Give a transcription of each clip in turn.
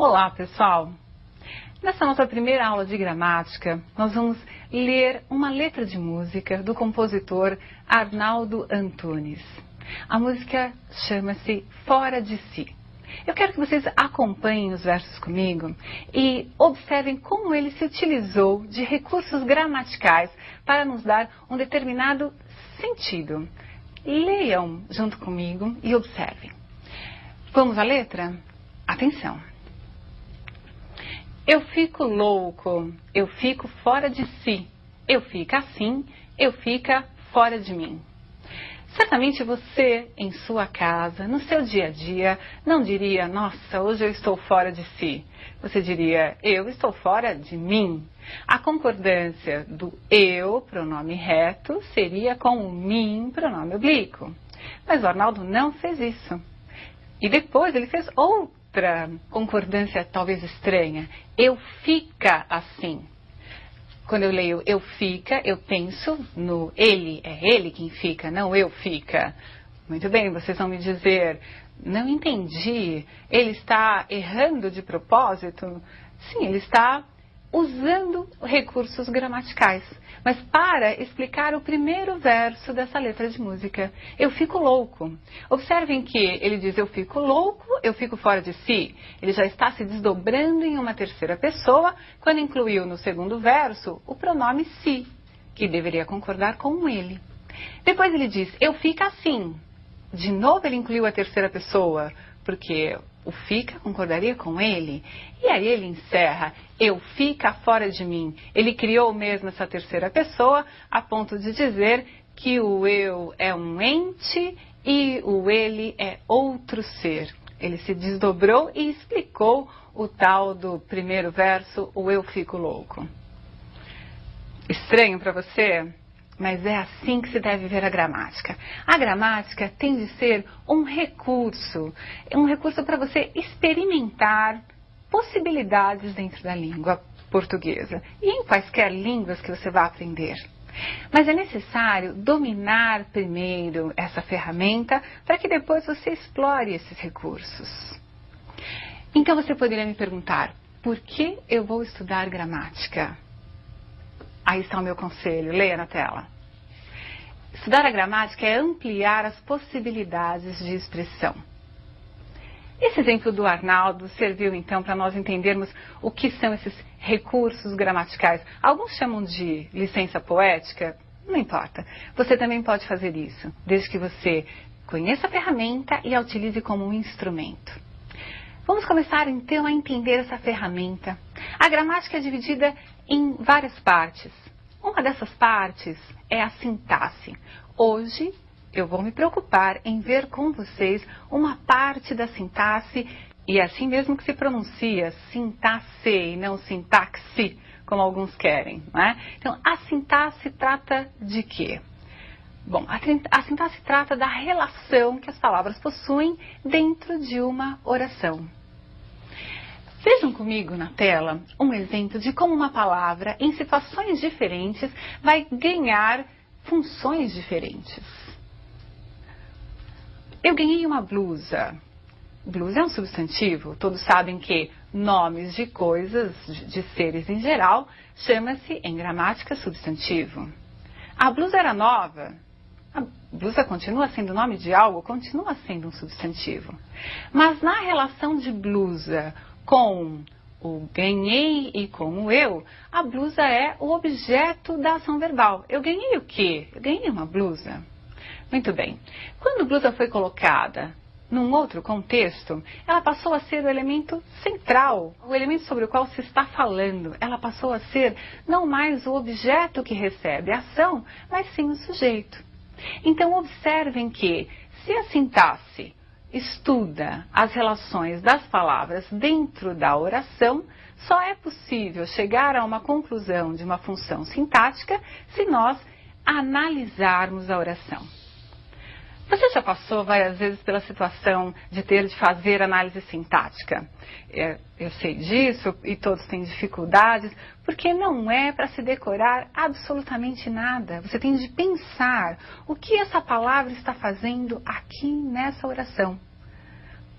Olá, pessoal! Nessa nossa primeira aula de gramática, nós vamos ler uma letra de música do compositor Arnaldo Antunes. A música chama-se Fora de Si. Eu quero que vocês acompanhem os versos comigo e observem como ele se utilizou de recursos gramaticais para nos dar um determinado sentido. Leiam junto comigo e observem. Vamos à letra? Atenção! Eu fico louco, eu fico fora de si, eu fico assim, eu fica fora de mim. Certamente você, em sua casa, no seu dia a dia, não diria, nossa, hoje eu estou fora de si. Você diria, eu estou fora de mim. A concordância do eu, pronome reto, seria com o mim, pronome oblíquo. Mas o Arnaldo não fez isso. E depois ele fez outra concordância talvez estranha. Eu fica assim. Quando eu leio eu fica, eu penso no ele, é ele quem fica, não eu fica. Muito bem, vocês vão me dizer, não entendi, ele está errando de propósito? Sim, ele está usando recursos gramaticais, mas para explicar o primeiro verso dessa letra de música. Eu fico louco. Observem que ele diz eu fico louco, eu fico fora de si. Ele já está se desdobrando em uma terceira pessoa quando incluiu no segundo verso o pronome si, que deveria concordar com ele. Depois ele diz eu fico assim. De novo ele incluiu a terceira pessoa, porque o fica concordaria com ele. E aí ele encerra, eu fica fora de mim. Ele criou mesmo essa terceira pessoa a ponto de dizer que o eu é um ente e o ele é outro ser. Ele se desdobrou e explicou o tal do primeiro verso, o eu fico louco. Estranho para você? Mas é assim que se deve ver a gramática. A gramática tem de ser um recurso para você experimentar possibilidades dentro da língua portuguesa e em quaisquer línguas que você vá aprender. Mas é necessário dominar primeiro essa ferramenta para que depois você explore esses recursos. Então você poderia me perguntar, por que eu vou estudar gramática? Aí está o meu conselho, leia na tela. Estudar a gramática é ampliar as possibilidades de expressão. Esse exemplo do Arnaldo serviu então para nós entendermos o que são esses recursos gramaticais. Alguns chamam de licença poética, não importa. Você também pode fazer isso, desde que você conheça a ferramenta e a utilize como um instrumento. Vamos começar então a entender essa ferramenta. A gramática é dividida em várias partes. Uma dessas partes é a sintaxe. Hoje eu vou me preocupar em ver com vocês uma parte da sintaxe, e é assim mesmo que se pronuncia, sintaxe e não sintaxe, como alguns querem, né? Então, a sintaxe trata de quê? Bom, a sintaxe trata da relação que as palavras possuem dentro de uma oração. Vejam comigo na tela um exemplo de como uma palavra, em situações diferentes, vai ganhar funções diferentes. Eu ganhei uma blusa. Blusa é um substantivo. Todos sabem que nomes de coisas, de seres em geral, chama-se em gramática substantivo. A blusa era nova. A blusa continua sendo nome de algo, continua sendo um substantivo. Mas na relação de blusa com o ganhei e com o eu, a blusa é o objeto da ação verbal. Eu ganhei o quê? Eu ganhei uma blusa. Muito bem. Quando blusa foi colocada num outro contexto, ela passou a ser o elemento central, o elemento sobre o qual se está falando. Ela passou a ser não mais o objeto que recebe a ação, mas sim o sujeito. Então observem que se a sintaxe estuda as relações das palavras dentro da oração, só é possível chegar a uma conclusão de uma função sintática se nós analisarmos a oração. Você já passou várias vezes pela situação de ter de fazer análise sintática? Eu sei disso e todos têm dificuldades, porque não é para se decorar absolutamente nada. Você tem de pensar o que essa palavra está fazendo aqui nessa oração.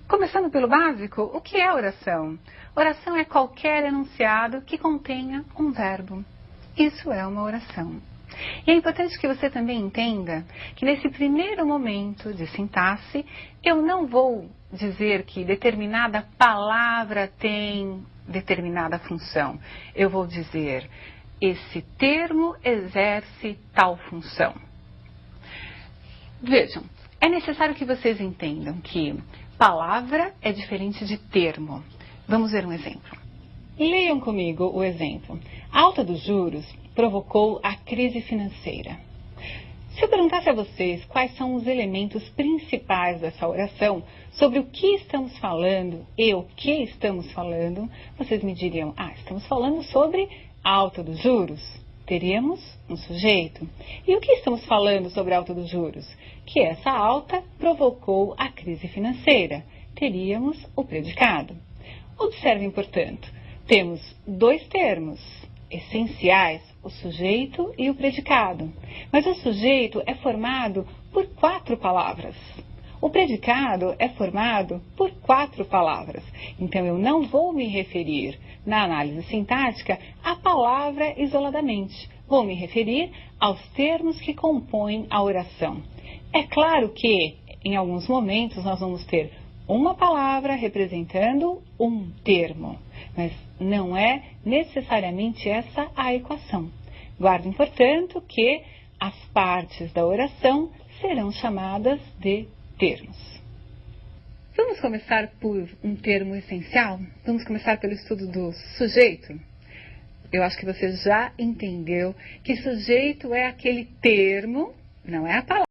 Começando pelo básico, o que é oração? Oração é qualquer enunciado que contenha um verbo. Isso é uma oração. E é importante que você também entenda que nesse primeiro momento de sintaxe, eu não vou dizer que determinada palavra tem determinada função. Eu vou dizer, esse termo exerce tal função. Vejam, é necessário que vocês entendam que palavra é diferente de termo. Vamos ver um exemplo. Leiam comigo o exemplo. A alta dos juros provocou a crise financeira. Se eu perguntasse a vocês quais são os elementos principais dessa oração, sobre o que estamos falando e o que estamos falando, vocês me diriam, estamos falando sobre a alta dos juros. Teríamos um sujeito. E o que estamos falando sobre a alta dos juros? Que essa alta provocou a crise financeira. Teríamos o predicado. Observem, portanto, temos dois termos essenciais, o sujeito e o predicado. Mas o sujeito é formado por 4 palavras. O predicado é formado por 4 palavras. Então, eu não vou me referir, na análise sintática, à palavra isoladamente. Vou me referir aos termos que compõem a oração. É claro que, em alguns momentos, nós vamos ter uma palavra representando um termo, mas não é necessariamente essa a equação. Guardem, portanto, que as partes da oração serão chamadas de termos. Vamos começar por um termo essencial? Vamos começar pelo estudo do sujeito? Eu acho que você já entendeu que sujeito é aquele termo, não é a palavra.